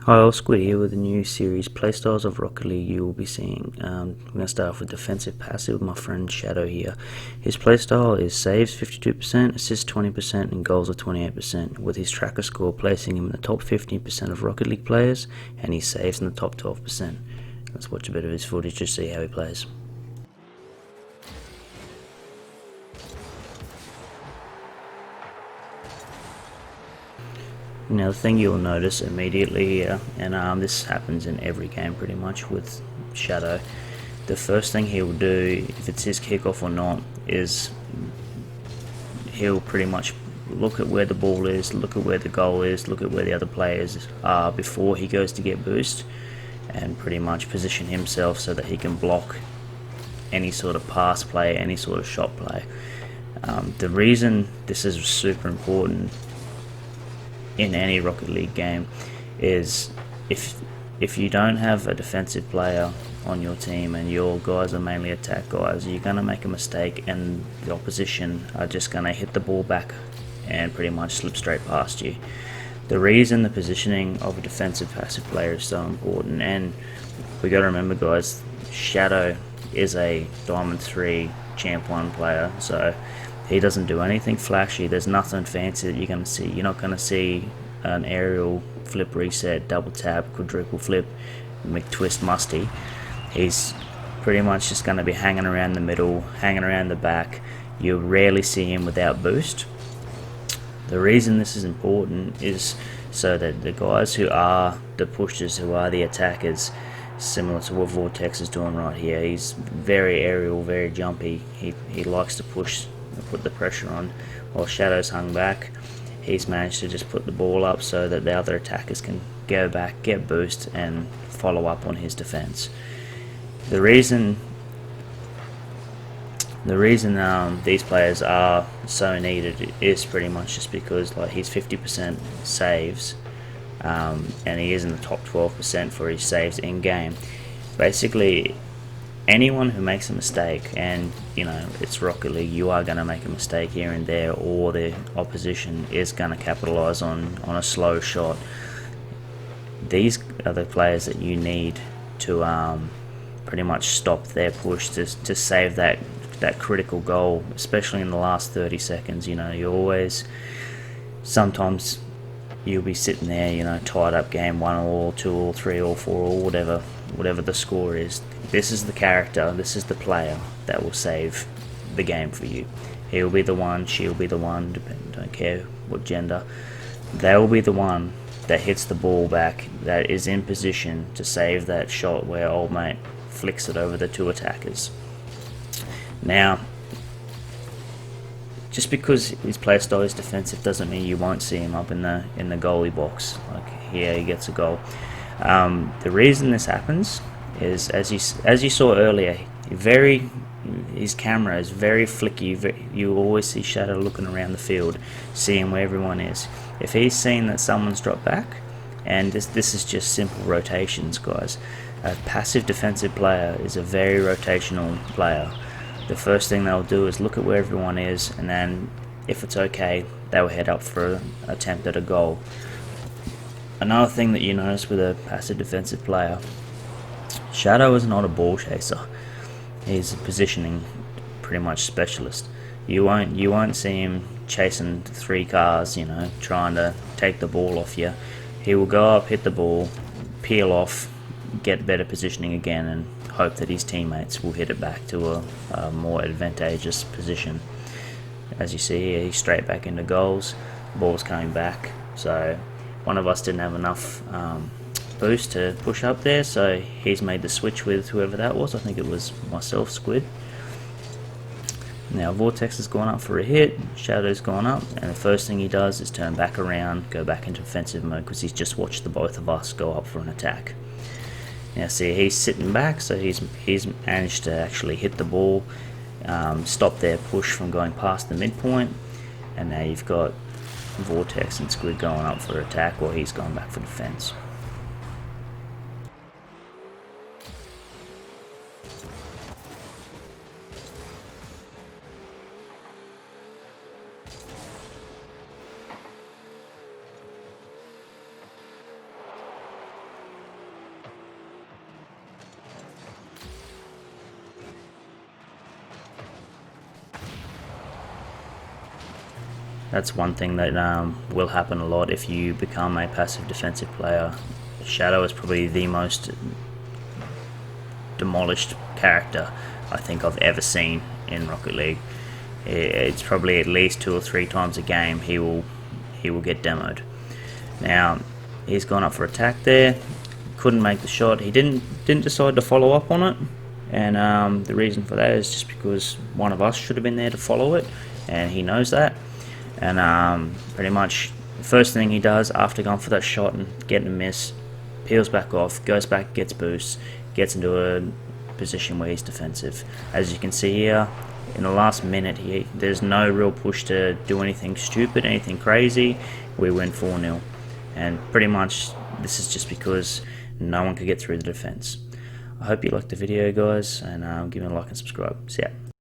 Hi, all, Squid here with a new series, Playstyles of Rocket League you will be seeing. We're going to start off with defensive passive with my friend Shadow here. His playstyle is saves 52%, assists 20% and goals are 28%, with his tracker score placing him in the top 15% of Rocket League players and he saves in the top 12%. Let's watch a bit of his footage to see how he plays. Now the thing you'll notice immediately here, and this happens in every game pretty much with Shadow, the first thing he will do, if it's his kickoff or not, is he'll pretty much look at where the ball is, look at where the goal is, look at where the other players are before he goes to get boost, and pretty much position himself so that he can block any sort of pass play, any sort of shot play. The reason this is super important in any Rocket League game is if you don't have a defensive player on your team and your guys are mainly attack guys, you're going to make a mistake and the opposition are just going to hit the ball back and pretty much slip straight past you. The reason the positioning of a defensive passive player is so important, and we got to remember guys, Shadow is a Diamond 3 Champ 1 player, so he doesn't do anything flashy. There's nothing fancy that you're going to see. You're not going to see an aerial flip reset, double tap, quadruple flip, McTwist musty. He's pretty much just going to be hanging around the middle, hanging around the back. You rarely see him without boost. The reason this is important is so that the guys who are the pushers, who are the attackers, similar to what Vortex is doing right here, he's very aerial, very jumpy. He likes to push, put the pressure on, while Shadow's hung back. He's managed to just put the ball up so that the other attackers can go back, get boost and follow up on his defense. The reason these players are so needed is pretty much just because like he's 50% saves, and he is in the top 12% for his saves in game. Basically, anyone who makes a mistake, and you know it's Rocket League, you are going to make a mistake here and there, or the opposition is going to capitalize on a slow shot. These are the players that you need to pretty much stop their push, to save that critical goal, especially in the last 30 seconds. You know, you always, sometimes you'll be sitting there, you know, tied up game 1-all, 2-all, 3-all, 4-all, whatever the score is. This is the character, this is the player that will save the game for you. He'll be the one, she'll be the one, don't care what gender. They will be the one that hits the ball back, that is in position to save that shot where old mate flicks it over the two attackers. Now, just because his playstyle is defensive doesn't mean you won't see him up in the goalie box. Like here, he gets a goal. The reason this happens is, as you saw earlier, his camera is very flicky. You always see Shadow looking around the field, seeing where everyone is. If he's seen that someone's dropped back, and this is just simple rotations, guys. A passive defensive player is a very rotational player. The first thing they'll do is look at where everyone is, and then if it's okay, they'll head up for an attempt at a goal. Another thing that you notice with a passive defensive player, Shadow is not a ball chaser. He's a positioning pretty much specialist. You won't see him chasing 3 cars, you know, trying to take the ball off you. He will go up, hit the ball, peel off, get better positioning again, and hope that his teammates will hit it back to a more advantageous position. As you see here, he's straight back into goals. The ball's coming back, so one of us didn't have enough boost to push up there, so he's made the switch with whoever that was. I think it was myself, Squid. Now Vortex has gone up for a hit, Shadow's gone up, and the first thing he does is turn back around, go back into defensive mode, because he's just watched the both of us go up for an attack. Now see, he's sitting back, so he's managed to actually hit the ball, stop their push from going past the midpoint, and now you've got Vortex and Squid going up for attack, while he's going back for defense. That's one thing that will happen a lot if you become a passive defensive player. Shadow is probably the most demolished character I think I've ever seen in Rocket League. It's probably at least 2 or 3 times a game he will get demoed. Now he's gone up for attack there, couldn't make the shot. He didn't decide to follow up on it, and the reason for that is just because one of us should have been there to follow it, and he knows that. And pretty much the first thing he does after going for that shot and getting a miss, peels back off, goes back, gets boosts, gets into a position where he's defensive. As you can see here, in the last minute, there's no real push to do anything stupid, anything crazy. We win 4-0, and pretty much this is just because no one could get through the defense. I hope you liked the video, guys, and give me a like and subscribe. See ya.